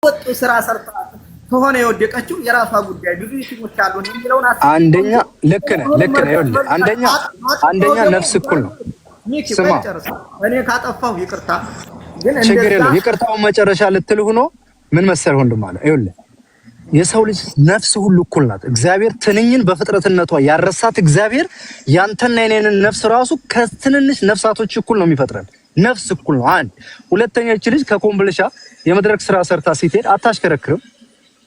ወጥ ስራ ሰርታ ከሆነ የወደቀችው የራሷ ጉዳይ። ብዙ ይሽሞች አሉ የሚለውን አንደኛ ልክ ነህ ይኸውልህ አንደኛ ነፍስ እኩል ነው። ስማ እኔ ካጠፋሁ ይቅርታ ግን ችግር የለም ይቅርታው መጨረሻ ልትል ሆኖ ምን መሰል ወንድም አለ ይኸውልህ የሰው ልጅ ነፍስ ሁሉ እኩል ናት። እግዚአብሔር ትንኝን በፍጥረትነቷ ያረሳት እግዚአብሔር ያንተና የኔን ነፍስ ራሱ ከትንንሽ ነፍሳቶች እኩል ነው የሚፈጥረን። ነፍስ እኩል ነው። አንድ ሁለተኛ እቺ ልጅ ከኮምቦልቻ የመድረክ ስራ ሰርታ ሲሄድ አታሽከረክርም።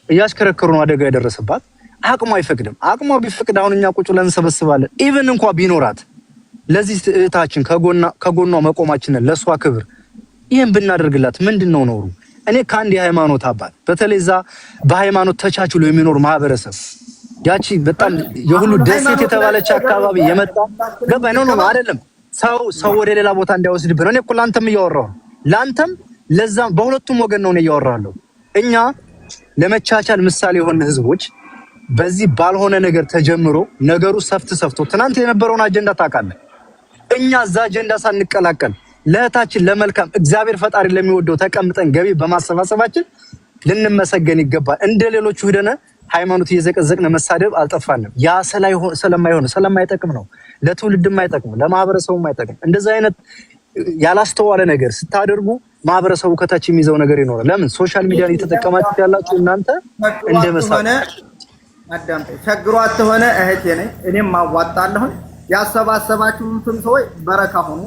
እያሽከረከሩ ነው አደጋ ያደረሰባት። አቅሟ አይፈቅድም። አቅሟ ቢፈቅድ አሁን እኛ ቁጭ ብለን እንሰበስባለን። ኢቭን እንኳን ቢኖራት ለዚህ እህታችን ከጎኗ መቆማችን ለሷ ክብር ይሄን ብናደርግላት ምንድነው ኖሩ? እኔ ከአንድ የሃይማኖት አባት በተለይ እዛ በሃይማኖት ተቻችሎ የሚኖር ማህበረሰብ ያቺ በጣም የሁሉ ደሴት የተባለች አካባቢ የመጣ ገባኝ ነው አይደለም ሰው ወደ ሌላ ቦታ እንዳይወስድብን እኔ እኮ ላንተም እያወራሁ ላንተም ለዛም በሁለቱም ወገን ነው እያወራለሁ። እኛ ለመቻቻል ምሳሌ የሆነ ህዝቦች በዚህ ባልሆነ ነገር ተጀምሮ ነገሩ ሰፍቶ ትናንት የነበረውን አጀንዳ ታውቃለህ። እኛ እዛ አጀንዳ ሳንቀላቀል ለእህታችን ለመልካም እግዚአብሔር ፈጣሪ ለሚወደው ተቀምጠን ገቢ በማሰባሰባችን ልንመሰገን ይገባል። እንደ ሌሎቹ ሄደነ ሃይማኖት እየዘቀዘቅነ መሳደብ አልጠፋንም። ያ ስለማይጠቅም ነው፣ ለትውልድም አይጠቅም፣ ለማህበረሰቡም አይጠቅም። እንደዛ አይነት ያላስተዋለ ነገር ስታደርጉ ማህበረሰቡ ከታች የሚይዘው ነገር ይኖራል። ለምን ሶሻል ሚዲያን እየተጠቀማችሁ ያላችሁ እናንተ እንደመሳለ አዳምጥ ቸግሯት ሆነ እህቴ ነኝ እኔም ማዋጣለሁ። ያሰባሰባችሁትም ሰዎች በረካ ሆኑ።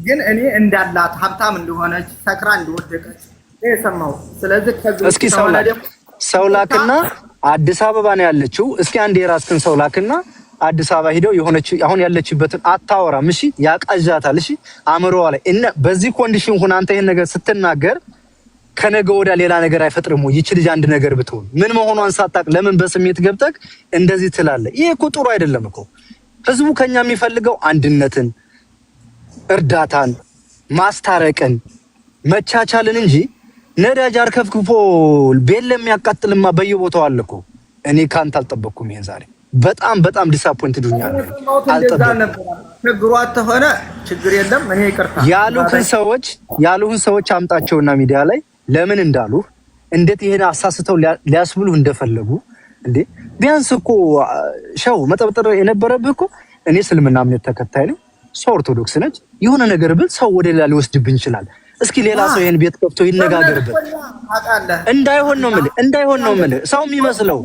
ግን እኔ እንዳላት ሀብታም እንደሆነች ሰክራ እንደወደቀች የሰማው። ስለዚህ እስኪ ሰው ላክና አዲስ አበባ ነው ያለችው። እስኪ አንድ የራስህን ሰው ላክና አዲስ አበባ ሄደው የሆነች አሁን ያለችበትን አታወራም። እሺ ያቃዣታል። እሺ አምሮዋ ላይ እና በዚህ ኮንዲሽን ሆነ አንተ ይሄን ነገር ስትናገር ከነገ ወዲያ ሌላ ነገር አይፈጥርም ወይ? ይቺ ልጅ አንድ ነገር ብትሆን ምን መሆኗን ሳታቅ ለምን በስሜት ገብተክ እንደዚህ ትላለህ? ይሄ እኮ ጥሩ አይደለም እኮ። ህዝቡ ከኛ የሚፈልገው አንድነትን፣ እርዳታን፣ ማስታረቅን፣ መቻቻልን እንጂ ነዳጅ አርከፍክፎ ቤት ለሚያቃጥልማ በየቦታው አለ እኮ። እኔ ካንተ አልጠበቅኩም ይሄን ዛሬ በጣም ዲስአፖይንትድ ሆኛለሁ። አልጠበቅኩም። ችግሯት ሆነ ችግር የለም እኔ ይቅርታ ያሉህን ሰዎች አምጣቸውና ሚዲያ ላይ ለምን እንዳሉ እንዴት ይሄን አሳስተው ሊያስብሉ እንደፈለጉ እንዴ ቢያንስ እኮ ሸው መጠብጠር የነበረብህ እኮ እኔ እስልምና እምነት ተከታይ ነኝ፣ ሰው ኦርቶዶክስ ነች። የሆነ ነገር ብል ሰው ወደ ሌላ ሊወስድብን ይችላል። እስኪ ሌላ ሰው ይሄን ቤት ከፍቶ ይነጋገርበት እንዳይሆን ነው የምልህ። ሰው የሚመስለው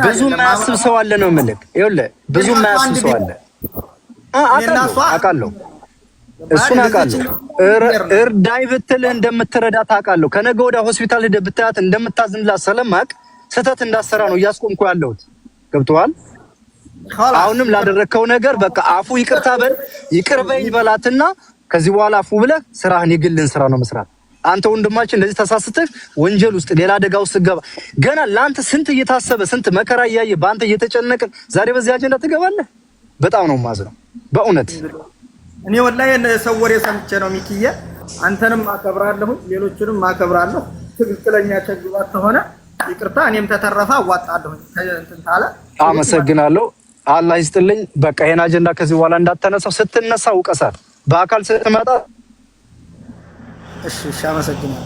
ብዙ የማያስብ ሰው አለ ነው የምልህ። ይኸውልህ ብዙ የማያስብ ሰው አለ። አውቃለሁ እሱን አውቃለሁ። እርዳይ ብትልህ እንደምትረዳ ታውቃለሁ። ከነገ ወዲያ ሆስፒታል ሄደህ ብታያት እንደምታዝንላት ስለማቅ ስህተት እንዳሰራ ነው እያስቆምኩ ያለሁት። ገብቶሃል? አሁንም ላደረከው ነገር በቃ አፉ ይቅርታ በል ይቅር በይኝ በላትና ከዚህ በኋላ አፉ ብለህ ስራህን የግልን ስራ ነው መስራት። አንተ ወንድማችን እንደዚህ ተሳስተህ ወንጀል ውስጥ ሌላ አደጋ ውስጥ ገባ ገና ለአንተ ስንት እየታሰበ ስንት መከራ እያየ በአንተ እየተጨነቅን ዛሬ በዚህ አጀንዳ ትገባለህ? በጣም ነው የማዝነው በእውነት። እኔ ወላሂ ሰው ወሬ ሰምቼ ነው ሚኪዬ። አንተንም አከብራለሁ ሌሎችንም አከብራለሁ። ትክክለኛ ቸግሯት ከሆነ ይቅርታ እኔም ተተረፈ አዋጣለሁ። እንትን ታለ አመሰግናለሁ። አላህ ይስጥልኝ። በቃ ይሄን አጀንዳ ከዚህ በኋላ እንዳትነሳው። ስትነሳ ውቀሳት በአካል ስትመጣ። እሺ አመሰግናለሁ።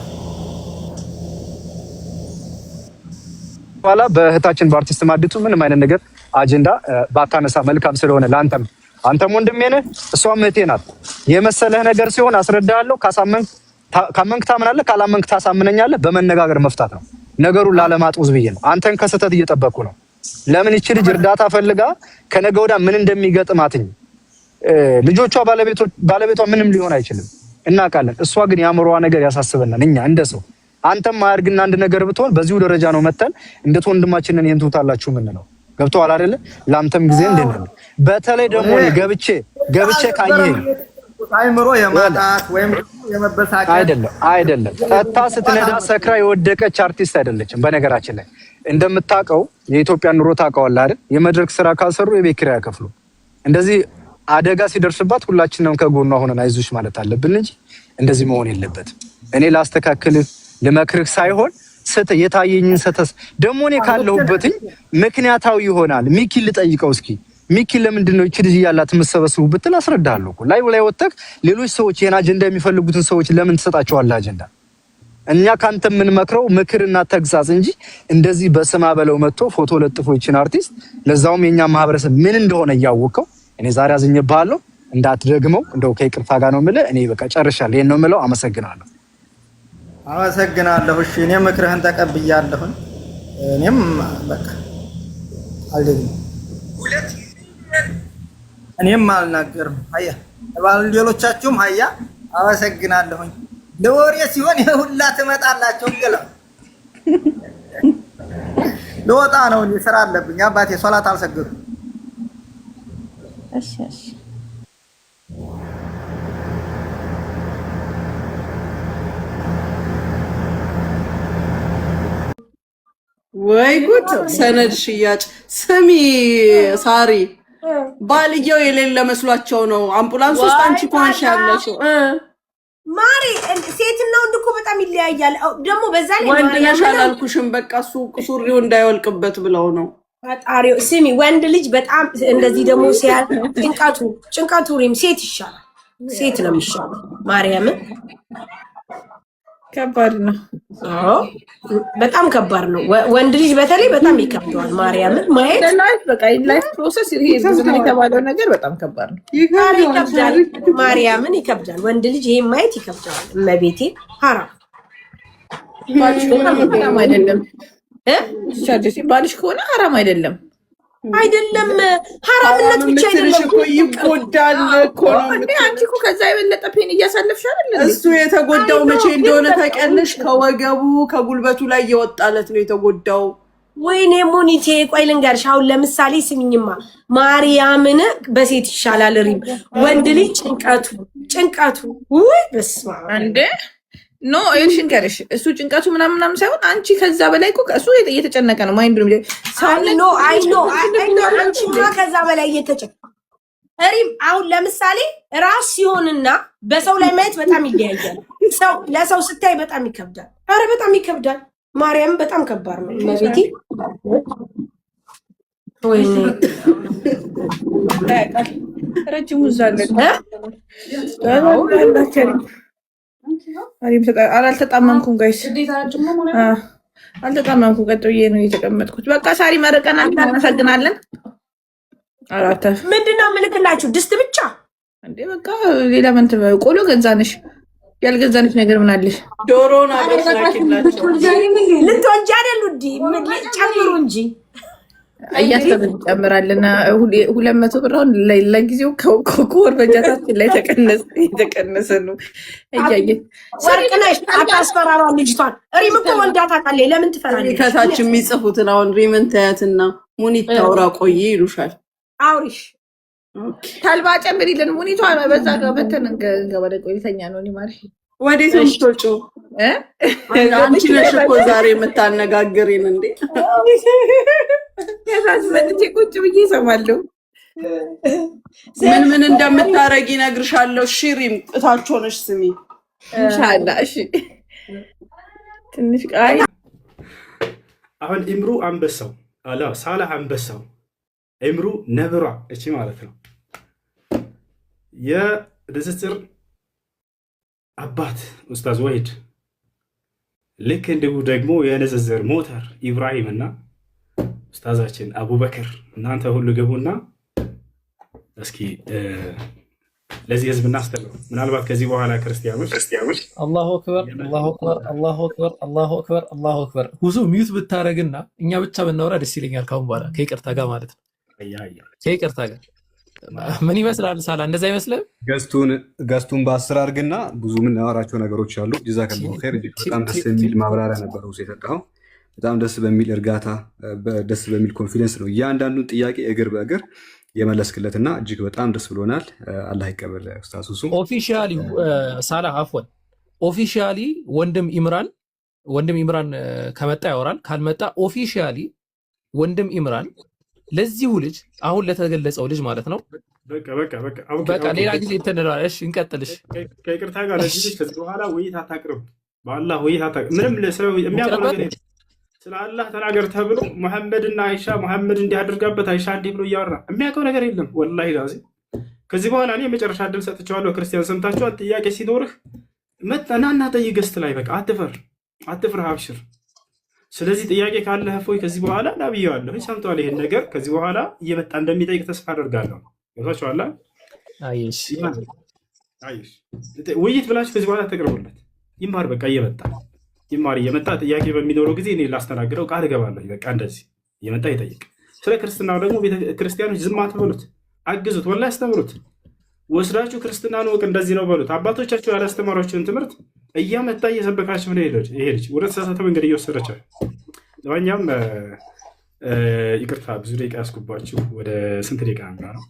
በኋላ በእህታችን በአርቲስት ማዲቱ ምንም አይነት ነገር አጀንዳ ባታነሳ መልካም ስለሆነ ለአንተም አንተም ወንድሜ ነህ፣ እሷም እህቴ ናት። የመሰለህ ነገር ሲሆን አስረዳሃለሁ። ካመንክ ታምናለህ፣ ካላመንክ ታሳምነኛለህ። በመነጋገር መፍታት ነው ነገሩን ላለማጥውዝ ብዬ ነው። አንተን ከስህተት እየጠበኩ ነው። ለምን ይቺ ልጅ እርዳታ ፈልጋ ከነገ ወዲያ ምን እንደሚገጥማትኝ ልጆቿ ባለቤቷ ምንም ሊሆን አይችልም እናውቃለን። እሷ ግን ያምሮዋ ነገር ያሳስበናል እኛ እንደ ሰው። አንተም ማያርግና አንድ ነገር ብትሆን በዚሁ ደረጃ ነው መተን እንዴት ወንድማችንን የንቱታላችሁ ምን ነው ገብቶሃል አይደለ? ላንተም ጊዜ እንደነን በተለይ ደግሞ ገብቼ ካየኝ አይምሮ የማጣት ወይም የመበሳጨት አይደለም። ጠጣ ስትነዳ ሰክራ የወደቀች አርቲስት አይደለችም። በነገራችን ላይ እንደምታውቀው የኢትዮጵያ ኑሮ ታውቀዋለህ አይደል? የመድረክ ስራ ካልሰሩ የቤት ኪራይ ያከፍሉ። እንደዚህ አደጋ ሲደርስባት ሁላችንም ከጎኗ ሆነን አይዞሽ ማለት አለብን እንጂ እንደዚህ መሆን የለበትም። እኔ ላስተካክልህ ልመክርህ ሳይሆን የታየኝን ሰተስ ደግሞ እኔ ካለሁበትኝ ምክንያታዊ ይሆናል። ሚኪ ልጠይቀው እስኪ ሚኪ ለምንድን ነው እቺ ልጅ ያላት የምትሰበስቡ ብትል አስረዳለሁ እኮ ላይ ወጥተህ ሌሎች ሰዎች የና አጀንዳ የሚፈልጉትን ሰዎች ለምን ትሰጣቸዋለህ አጀንዳ? እኛ ካንተ የምንመክረው ምክርና ተግሳጽ እንጂ እንደዚህ በስማ በለው መጥቶ ፎቶ ለጥፎ ይችን አርቲስት ለዛውም የኛ ማህበረሰብ ምን እንደሆነ እያወቀው እኔ ዛሬ አዝኜብሃለሁ እንዳትደግመው እንደው ከይቅርታ ጋር ነው የምልህ። እኔ በቃ ጨርሻለሁ። ይሄን ነው የምለው። አመሰግናለሁ። እሺ እኔ ምክርህን ተቀብያለሁ። እኔም በቃ አልደግም እኔም አልናገርም። ሀያ ሌሎቻችሁም ሀያ አመሰግናለሁ። ለወሬ ሲሆን ሁላ ትመጣላችሁ። እንግዲህ ለወጣ ነው ስራ አለብኝ። አባቴ ሶላት አልሰገድኩም። እሺ ወይ ጉድ! ሰነድ ሽያጭ። ስሚ ሳሪ፣ ባልየው የሌለ መስሏቸው ነው አምቡላንስ ውስጥ አንቺ ኮንሽ ያለሽው ማሪ። ሴትና ወንድ እኮ በጣም ይለያያል። ደግሞ በዛ ላይ ወንድ ነሽ አላልኩሽም? በቃ እሱ ሱሪው እንዳይወልቅበት ብለው ነው። ፈጣሪው ስሚ፣ ወንድ ልጅ በጣም እንደዚህ ደግሞ ሲያል ጭንቀቱ ሪም ሴት ይሻላል። ሴት ነው የሚሻለው። ማርያምን ከባድ ነው። በጣም ከባድ ነው። ወንድ ልጅ በተለይ በጣም ይከብደዋል። ማርያምን ማየት ላይፍ በቃ ላይፍ ፕሮሰስ ይሄ የተባለው ነገር በጣም ከባድ ነው። ይከብዳል። ማርያምን ይከብዳል። ወንድ ልጅ ይሄን ማየት ይከብዳል። እመቤቴ ሐራም አይደለም። ባልሽ ከሆነ ሐራም አይደለም። ሐራምነት ብቻ አይደለም እኮ ይጎዳል እኮ ነው። አንቺ እኮ ከዛ የበለጠ ፔን እያሳለፍሽ አይደል? እሱ የተጎዳው መቼ እንደሆነ ታውቂያለሽ? ከወገቡ ከጉልበቱ ላይ የወጣለት ነው የተጎዳው። ወይኔ ሙኒቴ፣ ቆይ ልንገርሽ። አሁን ለምሳሌ ስሚኝማ፣ ማርያምን በሴት ይሻላል ሪም። ወንድ ልጅ ጭንቀቱ ወይ በስመ አብ እንዴ! ኖ እሺ እንገርሽ፣ እሱ ጭንቀቱ ምናምን ሳይሆን አንቺ ከዛ በላይ እኮ እሱ እየተጨነቀ ነው። ማይንድ ነው አንቺ ከዛ በላይ እየተጨነቀ ሪም። አሁን ለምሳሌ ራስ ሲሆንና በሰው ላይ ማየት በጣም ይለያያል። ሰው ለሰው ስታይ በጣም ይከብዳል። አረ በጣም ይከብዳል። ማርያም በጣም ከባድ ነው። ለቤቲ ወይኔ ረጅሙ ዛለ አልተጣመምኩም ጋይስ፣ አልተጣመምኩም። ቀጥዬ ነው የተቀመጥኩት። በቃ ሳሪ መረቀናል። እናመሰግናለን። ምንድነው የምልክላችሁ? ድስት ብቻ እንዴ? በቃ ሌላ መንት ቆሎ ገዛንሽ። ያልገዛንሽ ነገር ምን አለሽ? ዶሮውን አበስላኪላቸው። ልትወንጂ አይደል? ጨምሩ እንጂ እያሰብን ጨምራልና 200 ብር አሁን ለጊዜው ከወር በጃታችን ላይ የተቀነሰ ነው። እያየን ወርቅነሽ አታስፈራራ ልጅቷን። ሪም እኮ ወልዳ ታውቃለች። ለምን ትፈራለች? ከታች የሚጽፉትን አሁን ሪምን ታያትና ሙኒት ታውራ ቆይ ይሉሻል። አውሪሽ ታልባ ጨምሪልን። ሙኒቷ በዛ ጋር በተን እንገባለ ቆይተኛ ነው። ማሪ ወዴት ነው የምትወጪው? አንቺ ነሽ እኮ ዛሬ የምታነጋግሪን እንዴ? ከዛች መጥቼ ቁጭ ብዬ እሰማለሁ። ምን እንደምታረጊ እነግርሻለሁ። እሺ ሪም እታች ሆነሽ ስሚ ኢንሻአላህ። እሺ ትንሽ ቃይ አሁን ኢምሩ አንበሳው አላ ሳላህ አንበሳው ኢምሩ ነብሯ እቺ ማለት ነው። የንጽጽር አባት ኡስታዝ ወሂድ ልክ እንዲሁ ደግሞ የንጽጽር ሞተር ኢብራሂም እና ኡስታዛችን አቡበከር እናንተ ሁሉ ገቡና እስኪ ለዚህ ህዝብ እናስተምሩ። ምናልባት ከዚህ በኋላ ክርስቲያኖች አላሁ አክበር አላሁ አክበር አላሁ አክበር አላሁ አክበር አላሁ አክበር ሁሱ ሚዩት ብታረግና እኛ ብቻ ብናወራ ደስ ይለኛል። ካሁን በኋላ ከይቅርታ ጋር ማለት ነው። ከይቅርታ ጋር ምን ይመስላል? ሳላ እንደዛ አይመስልም? ገስቱን በ10 አድርግና ብዙ የምናወራቸው ነገሮች አሉ። ጀዛከላሁ ኸይር። በጣም ደስ የሚል ማብራሪያ ነበር ሁሱ የሰጠኸው። በጣም ደስ በሚል እርጋታ፣ ደስ በሚል ኮንፊደንስ ነው እያንዳንዱን ጥያቄ እግር በእግር የመለስክለትና እጅግ በጣም ደስ ብሎናል። አላህ ይቀበል ኡስታዝ ሁሱ። ኦፊሻሊ ሳላ አፍወን ኦፊሻሊ ወንድም ኢምራን ከመጣ ያወራል፣ ካልመጣ ኦፊሻሊ ወንድም ኢምራን ለዚሁ ልጅ አሁን ለተገለጸው ልጅ ማለት ነው። በቃ ሌላ ጊዜ እንተንለዋል። እሺ እንቀጥልሽ። ከይቅርታ ጋር ለዚህ ልጅ ከዚህ በኋላ ውይይት አታቅርብ። በአላህ ውይይት አታቅርብ። ምንም የሚያውቀው ነገር የለም። ስለ አላህ ተናገር ተብሎ መሐመድና አይሻ መሐመድ እንዲያደርጋበት አይሻ እንዲህ ብሎ እያወራ የሚያውቀው ነገር የለም። ወላሂ ላዚ ከዚህ በኋላ እኔ የመጨረሻ እድል ሰጥቼዋለሁ። ክርስቲያን ሰምታችኋል። ጥያቄ ሲኖርህ መጠናና ጠይቅ ገስት ላይ በቃ አትፈር። አትፍራ፣ አብሽር። ስለዚህ ጥያቄ ካለህ እፎይ ከዚህ በኋላ ናብየዋለሁ ሰምተዋል። ይሄን ነገር ከዚህ በኋላ እየመጣ እንደሚጠይቅ ተስፋ አደርጋለሁ። ገብታችኋል? አይሽ ውይይት ብላችሁ ከዚህ በኋላ ተቅርቡለት። ይማር፣ በቃ እየመጣ ይማር። እየመጣ ጥያቄ በሚኖረው ጊዜ እኔ ላስተናግደው ቃል እገባለሁ። በቃ እንደዚህ እየመጣ ይጠይቅ። ስለ ክርስትናው ደግሞ ቤተክርስቲያኖች ዝም አትበሉት፣ አግዙት፣ ወላሂ አስተምሩት። ወስዳችሁ ክርስትናን ወቅ እንደዚህ ነው በሉት። አባቶቻችሁ ያላስተማሯቸውን ትምህርት እያመጣ እየሰበካችሁ ነው ይሄድች ወደ ተሳሳተ መንገድ እየወሰደቻል። ለማንኛውም ይቅርታ ብዙ ደቂቃ ያስኩባችሁ። ወደ ስንት ደቂቃ ነው?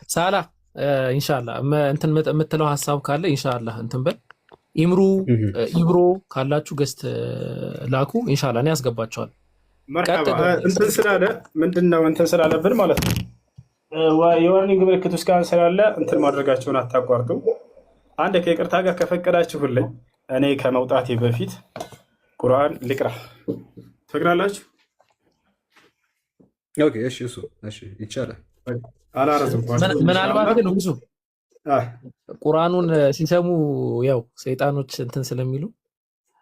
ሳላ ኢንሻላህ እንትን የምትለው ሀሳብ ካለ ኢንሻላህ እንትን በል። ኢብሮ ካላችሁ ገስት ላኩ። ኢንሻላህ እኔ ያስገባቸዋል። እንትን ስላለ ምንድነው እንትን ስላለብን ማለት ነው የዋርኒንግ ምልክት ውስጥ ጋር ስላለ እንትን ማድረጋቸውን አታቋርጡ። አንድ ከይቅርታ ጋር ከፈቀዳችሁልኝ እኔ ከመውጣቴ በፊት ቁርአን ልቅራ። ትፈቅዳላችሁ? ኦኬ፣ እሺ፣ እሺ፣ ይቻላል። አላረዝምኳችሁ። ምናልባት ግን ብዙ ቁርአኑን ሲሰሙ ያው ሰይጣኖች እንትን ስለሚሉ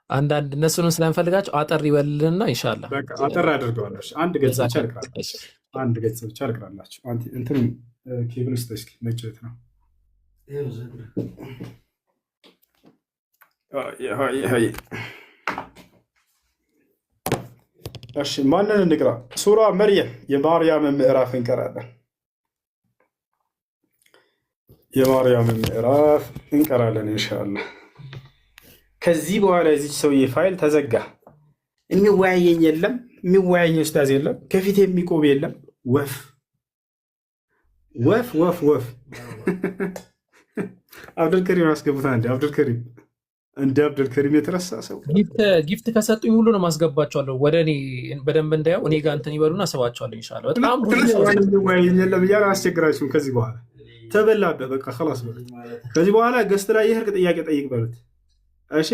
አንዳንድ እነሱንም ስለምፈልጋቸው አጠር ይበልልና ኢንሻአላህ በቃ አጠር አድርገዋለሁ። አንድ ገጽ ብቻ ልቅራላችሁ። አንድ ገጽ ብቻ ልቅራላችሁ። እንትን ኬብል ውስጥ እስኪ መጨት ነው። እሺ ማንን እንቅራ? ሱራ መርየም የማርያም ምዕራፍ እንቀራለን። የማርያም ምዕራፍ እንቀራለን ኢንሻአላህ። ከዚህ በኋላ የዚች ሰውዬ ፋይል ተዘጋ። የሚወያየኝ የለም፣ የሚወያየኝ ኡስታዝ የለም፣ ከፊት የሚቆም የለም። ወፍ ወፍ ወፍ ወፍ። አብዱልከሪም አስገቡታ። እንደ አብዱልከሪም የተረሳ ሰው ጊፍት ከሰጡኝ ሁሉ ነው ማስገባቸዋለሁ ወደ እኔ በደንብ እንዳየው እኔ ጋር እንትን ይበሉና አሰባቸዋለሁ ኢንሻአላህ። በጣም የሚወያየኝ የለም እያለ አስቸግራችሁም። ከዚህ በኋላ ተበላበህ በቃ خلاص በሉት። ከዚህ በኋላ ገስት ላይ የህርቅ ጥያቄ ጠይቅ በሉት። እሺ